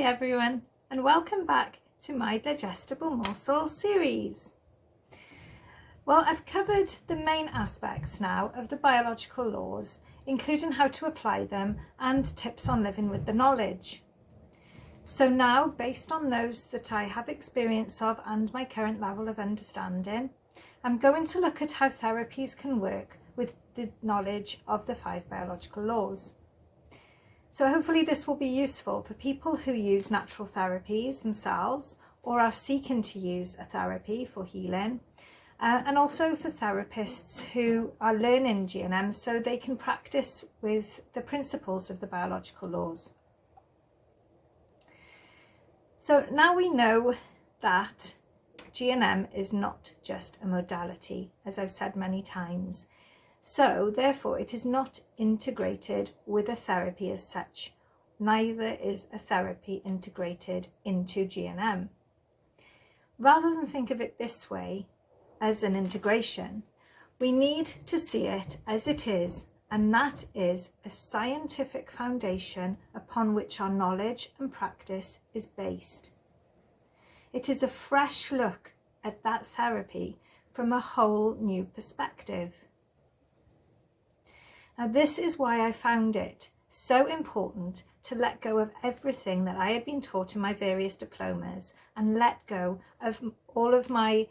everyone, and welcome back to my Digestible Morsels series. Well, I've covered the main aspects now of the biological laws, including how to apply them and tips on living with the knowledge. So now, based on those that I have experience of and my current level of understanding, I'm going to look at how therapies can work with the knowledge of the 5 biological laws. So hopefully this will be useful for people who use natural therapies themselves or are seeking to use a therapy for healing, and also for therapists who are learning GNM so they can practice with the principles of the biological laws. So now we know that GNM is not just a modality, as I've said many times. So therefore it is not integrated with a therapy as such. Neither is a therapy integrated into GNM. Rather than think of it this way, as an integration, we need to see it as it is, and that is a scientific foundation upon which our knowledge and practice is based. It is a fresh look at that therapy from a whole new perspective. Now, this is why I found it so important to let go of everything that I had been taught in my various diplomas and let go of all of my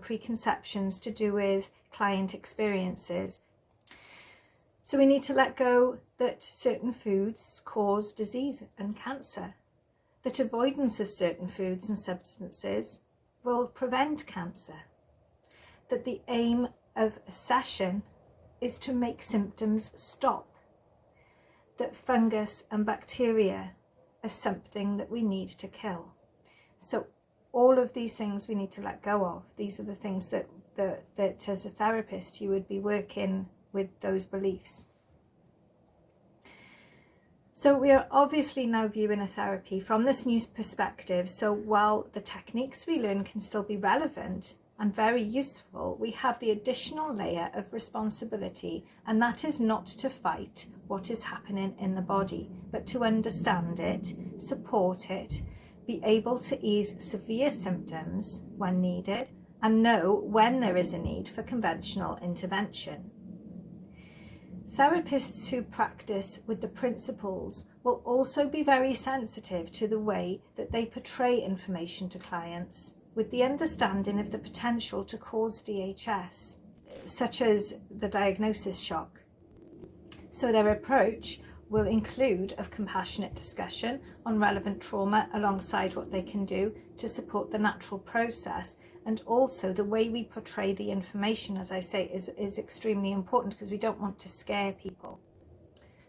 preconceptions to do with client experiences. So we need to let go that certain foods cause disease and cancer, that avoidance of certain foods and substances will prevent cancer, that the aim of a session is to make symptoms stop, that fungus and bacteria are something that we need to kill. So all of these things we need to let go of. These are the things that as a therapist you would be working with those beliefs. So we are obviously now viewing a therapy from this new perspective. So while the techniques we learn can still be relevant and very useful, we have the additional layer of responsibility, and that is not to fight what is happening in the body, but to understand it, support it, be able to ease severe symptoms when needed, and know when there is a need for conventional intervention. Therapists who practice with the principles will also be very sensitive to the way that they portray information to clients, with the understanding of the potential to cause DHS, such as the diagnosis shock. So their approach will include a compassionate discussion on relevant trauma alongside what they can do to support the natural process, and also the way we portray the information, as I say, is extremely important because we don't want to scare people.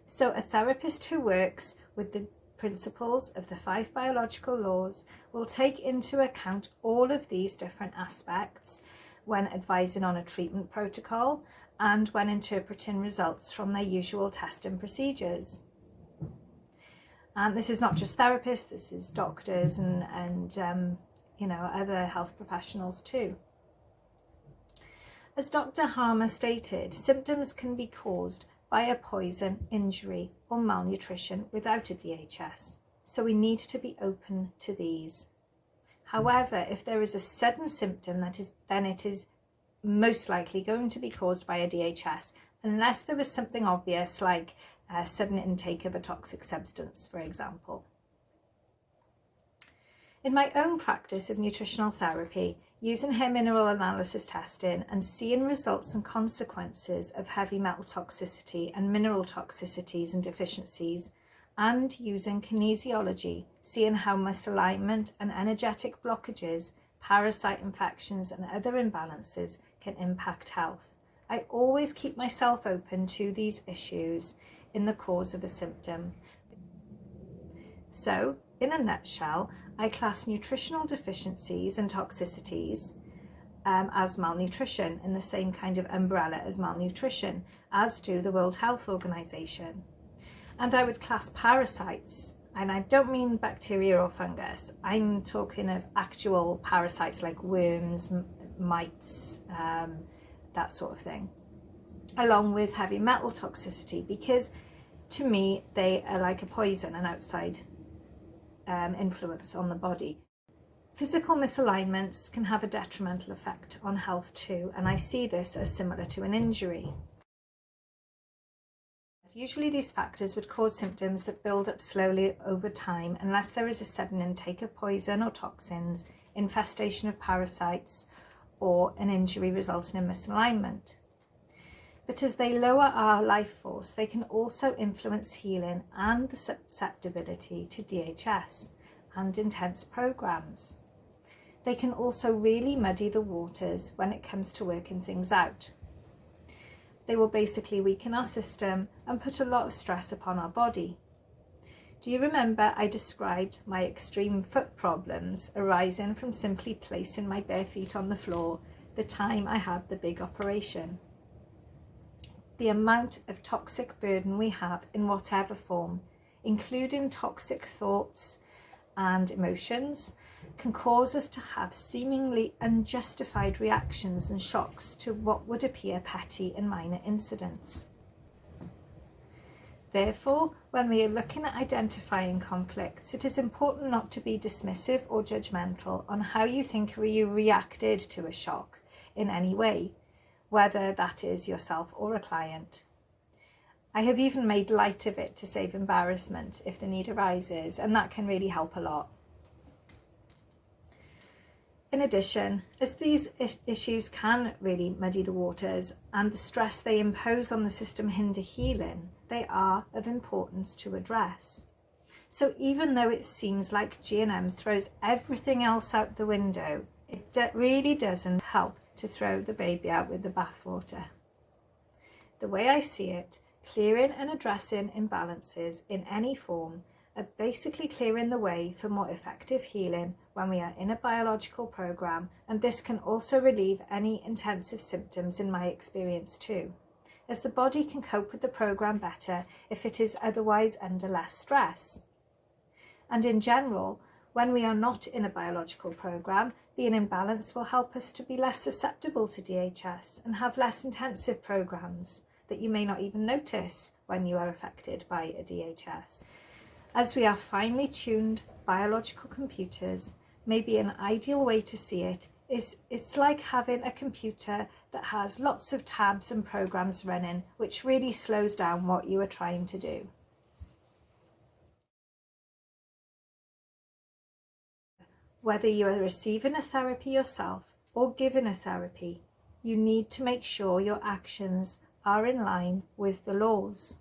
So a therapist who works with the principles of the 5 biological laws will take into account all of these different aspects when advising on a treatment protocol and when interpreting results from their usual testing procedures. And this is not just therapists, this is doctors and other health professionals too. As Dr. Hamer stated, symptoms can be caused by a poison, injury or malnutrition without a DHS, so we need to be open to these. However, if there is a sudden symptom, then it is most likely going to be caused by a DHS, unless there was something obvious like a sudden intake of a toxic substance, for example. In my own practice of nutritional therapy, using hair mineral analysis testing and seeing results and consequences of heavy metal toxicity and mineral toxicities and deficiencies, and using kinesiology, seeing how misalignment and energetic blockages, parasite infections and other imbalances can impact health, I always keep myself open to these issues in the cause of a symptom. So, in a nutshell, I class nutritional deficiencies and toxicities as malnutrition in the same kind of umbrella as malnutrition, as do the World Health Organization. And I would class parasites, and I don't mean bacteria or fungus, I'm talking of actual parasites like worms, mites, that sort of thing, along with heavy metal toxicity, because to me they are like a poison, an outside influence on the body. Physical misalignments can have a detrimental effect on health too, and I see this as similar to an injury. Usually these factors would cause symptoms that build up slowly over time unless there is a sudden intake of poison or toxins, infestation of parasites, or an injury resulting in misalignment. But as they lower our life force, they can also influence healing and the susceptibility to DHS and intense programs. They can also really muddy the waters when it comes to working things out. They will basically weaken our system and put a lot of stress upon our body. Do you remember I described my extreme foot problems arising from simply placing my bare feet on the floor the time I had the big operation? The amount of toxic burden we have in whatever form, including toxic thoughts and emotions, can cause us to have seemingly unjustified reactions and shocks to what would appear petty and minor incidents. Therefore, when we are looking at identifying conflicts, it is important not to be dismissive or judgmental on how you think you reacted to a shock in any way, whether that is yourself or a client. I have even made light of it to save embarrassment if the need arises, and that can really help a lot. In addition, as these issues can really muddy the waters and the stress they impose on the system hinder healing, they are of importance to address. So even though it seems like GNM throws everything else out the window, it really doesn't help to throw the baby out with the bathwater. The way I see it, clearing and addressing imbalances in any form are basically clearing the way for more effective healing when we are in a biological program, and this can also relieve any intensive symptoms in my experience too, as the body can cope with the program better if it is otherwise under less stress. And in general, when we are not in a biological program, being in balance will help us to be less susceptible to DHS and have less intensive programs that you may not even notice when you are affected by a DHS. As we are finely tuned biological computers, maybe an ideal way to see it is it's like having a computer that has lots of tabs and programs running, which really slows down what you are trying to do. Whether you are receiving a therapy yourself or giving a therapy, you need to make sure your actions are in line with the laws.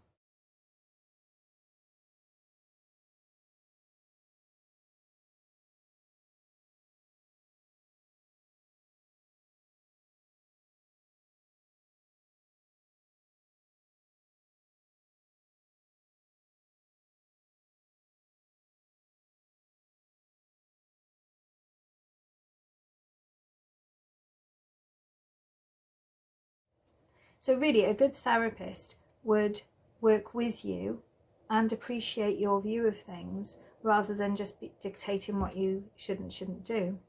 So really, a good therapist would work with you and appreciate your view of things rather than just dictating what you shouldn't do.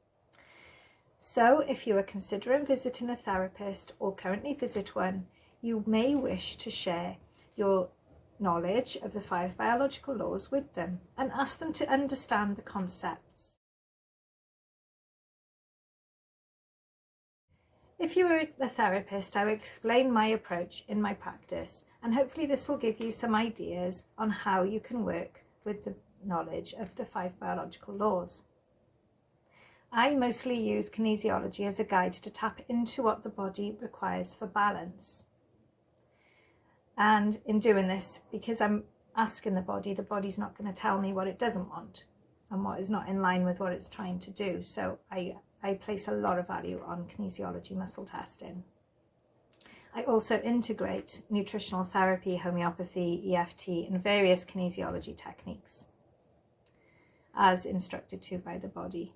So if you are considering visiting a therapist or currently visit one, you may wish to share your knowledge of the 5 biological laws with them and ask them to understand the concepts. If you were a therapist, I will explain my approach in my practice, and hopefully this will give you some ideas on how you can work with the knowledge of the 5 biological laws. I mostly use kinesiology as a guide to tap into what the body requires for balance. And in doing this, because I'm asking the body's not going to tell me what it doesn't want and what is not in line with what it's trying to do. So I place a lot of value on kinesiology muscle testing. I also integrate nutritional therapy, homeopathy, EFT, and various kinesiology techniques as instructed to by the body.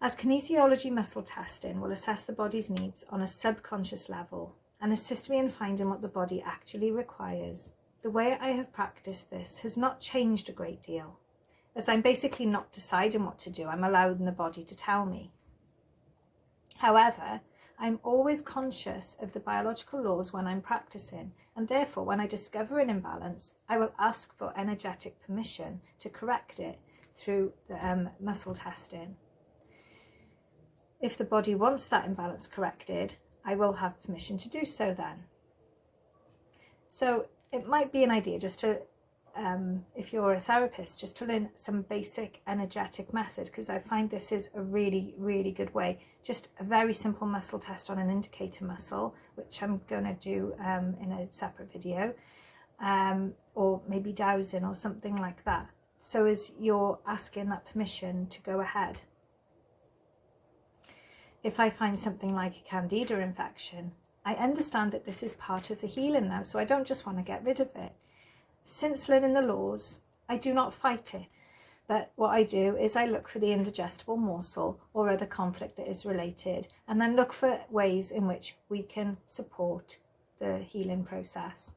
As kinesiology muscle testing will assess the body's needs on a subconscious level and assist me in finding what the body actually requires, the way I have practiced this has not changed a great deal, as I'm basically not deciding what to do, I'm allowing the body to tell me. However, I'm always conscious of the biological laws when I'm practicing, and therefore when I discover an imbalance, I will ask for energetic permission to correct it through the muscle testing. If the body wants that imbalance corrected, I will have permission to do so then. So it might be an idea just to, if you're a therapist, just to learn some basic energetic method, because I find this is a really, really good way. Just a very simple muscle test on an indicator muscle, which I'm going to do in a separate video, or maybe dowsing or something like that. So as you're asking that permission to go ahead. If I find something like a candida infection, I understand that this is part of the healing now, so I don't just want to get rid of it. Since learning the laws, I do not fight it, but what I do is I look for the indigestible morsel or other conflict that is related, and then look for ways in which we can support the healing process.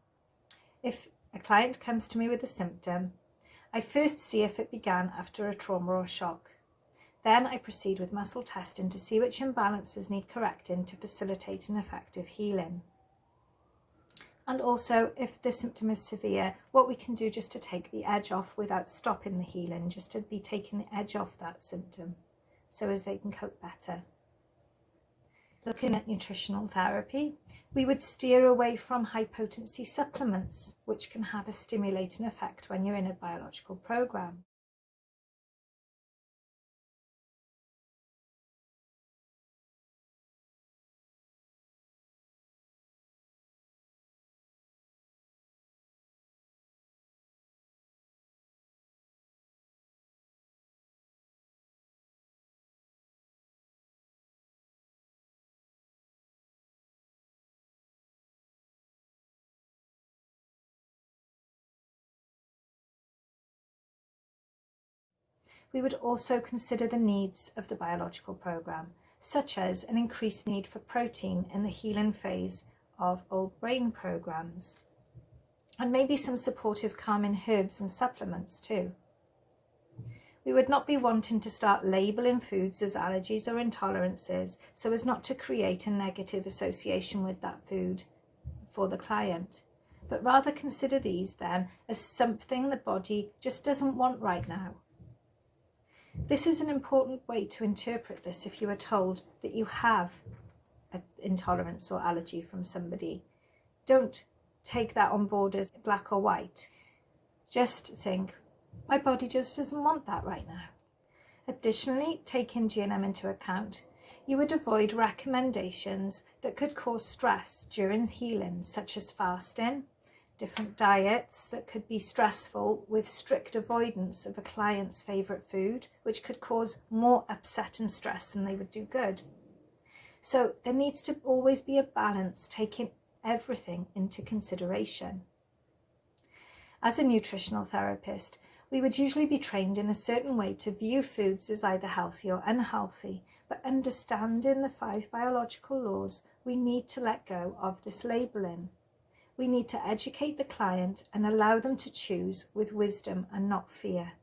If a client comes to me with a symptom, I first see if it began after a trauma or shock. Then I proceed with muscle testing to see which imbalances need correcting to facilitate an effective healing. And also, if the symptom is severe, what we can do just to take the edge off without stopping the healing, just to be taking the edge off that symptom so as they can cope better. Looking at nutritional therapy, we would steer away from high potency supplements, which can have a stimulating effect when you're in a biological program. We would also consider the needs of the biological program, such as an increased need for protein in the healing phase of old brain programs, and maybe some supportive calming herbs and supplements too. We would not be wanting to start labelling foods as allergies or intolerances so as not to create a negative association with that food for the client, but rather consider these then as something the body just doesn't want right now. This is an important way to interpret this if you are told that you have an intolerance or allergy from somebody. Don't take that on board as black or white. Just think, my body just doesn't want that right now. Additionally, taking GNM into account, you would avoid recommendations that could cause stress during healing, such as fasting, different diets that could be stressful with strict avoidance of a client's favourite food, which could cause more upset and stress than they would do good. So there needs to always be a balance, taking everything into consideration. As a nutritional therapist, we would usually be trained in a certain way to view foods as either healthy or unhealthy, but understanding the 5 biological laws, we need to let go of this labelling. We need to educate the client and allow them to choose with wisdom and not fear.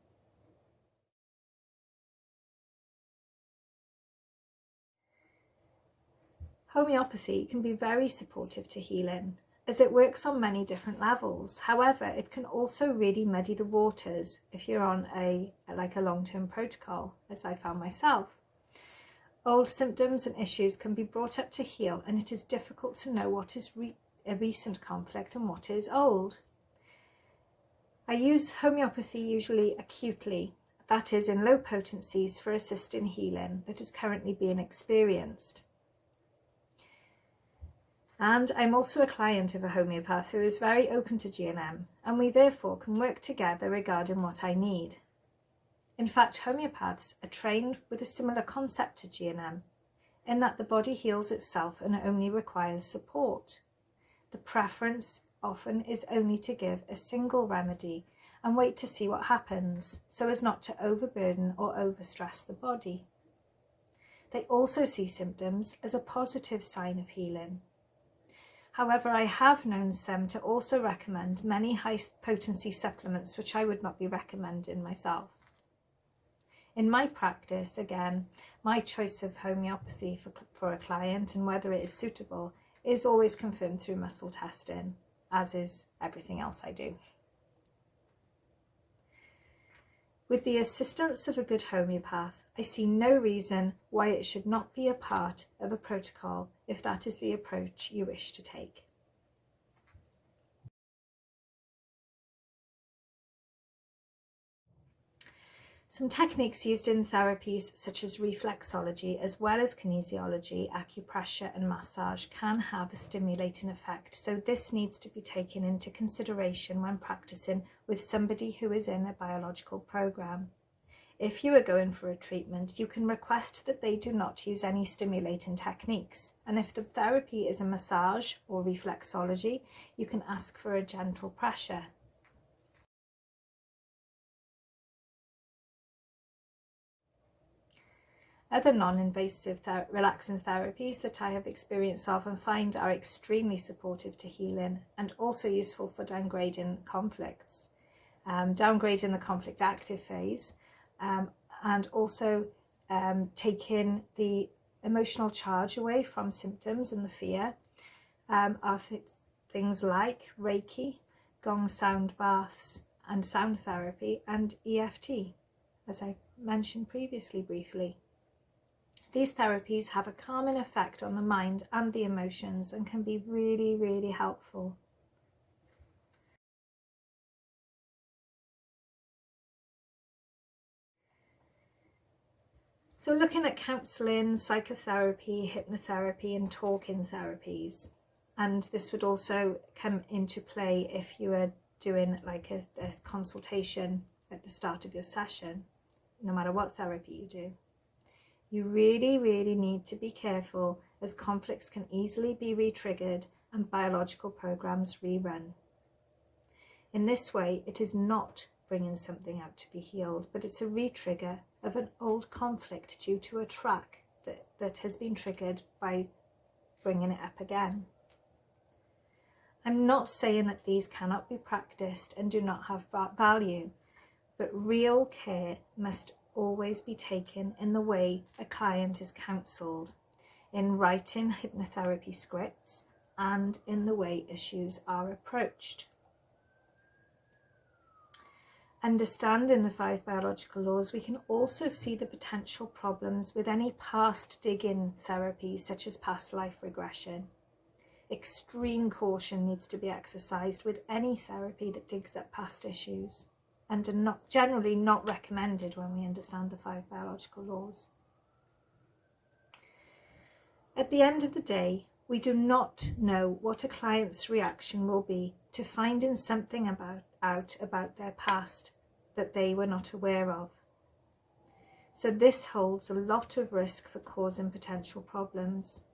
Homeopathy can be very supportive to healing, as it works on many different levels. However, it can also really muddy the waters if you're on a long-term protocol, as I found myself. Old symptoms and issues can be brought up to heal, and it is difficult to know what is a recent conflict and what is old. I use homeopathy usually acutely, that is in low potencies for assisting healing that is currently being experienced. And I'm also a client of a homeopath who is very open to GNM, and we therefore can work together regarding what I need. In fact, homeopaths are trained with a similar concept to GNM, in that the body heals itself and only requires support. The preference often is only to give a single remedy and wait to see what happens, so as not to overburden or overstress the body. They also see symptoms as a positive sign of healing. However, I have known some to also recommend many high potency supplements which I would not be recommending myself. In my practice, again, my choice of homeopathy for a client and whether it is suitable is always confirmed through muscle testing, as is everything else I do. With the assistance of a good homeopath, I see no reason why it should not be a part of a protocol if that is the approach you wish to take. Some techniques used in therapies such as reflexology, as well as kinesiology, acupressure and massage can have a stimulating effect, so this needs to be taken into consideration when practicing with somebody who is in a biological program. If you are going for a treatment, you can request that they do not use any stimulating techniques, and if the therapy is a massage or reflexology, you can ask for a gentle pressure. Other non-invasive relaxing therapies that I have experience of and find are extremely supportive to healing and also useful for downgrading conflicts, downgrading the conflict active phase, and also taking the emotional charge away from symptoms and the fear, are things like Reiki, gong sound baths and sound therapy, and EFT, as I mentioned previously briefly. These therapies have a calming effect on the mind and the emotions and can be really, really helpful. So looking at counselling, psychotherapy, hypnotherapy and talking therapies, and this would also come into play if you are doing like a consultation at the start of your session, no matter what therapy you do. You really, really need to be careful, as conflicts can easily be re-triggered and biological programs rerun. In this way, it is not bringing something out to be healed, but it's a re-trigger of an old conflict due to a track that has been triggered by bringing it up again. I'm not saying that these cannot be practiced and do not have value, but real care must always be taken in the way a client is counselled, in writing hypnotherapy scripts and in the way issues are approached. Understanding the 5 biological laws, we can also see the potential problems with any past dig-in therapies such as past life regression. Extreme caution needs to be exercised with any therapy that digs up past issues, and are generally not recommended when we understand the 5 biological laws. At the end of the day, we do not know what a client's reaction will be to finding something out about their past that they were not aware of. So this holds a lot of risk for causing potential problems.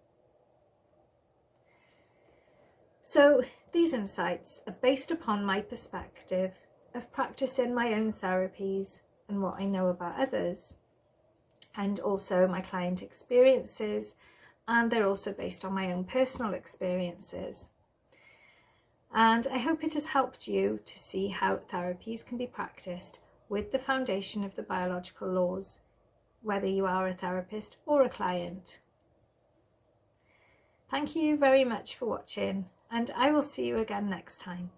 So these insights are based upon my perspective of practicing my own therapies and what I know about others, and also my client experiences, and they're also based on my own personal experiences. And I hope it has helped you to see how therapies can be practiced with the foundation of the biological laws, whether you are a therapist or a client. Thank you very much for watching, and I will see you again next time.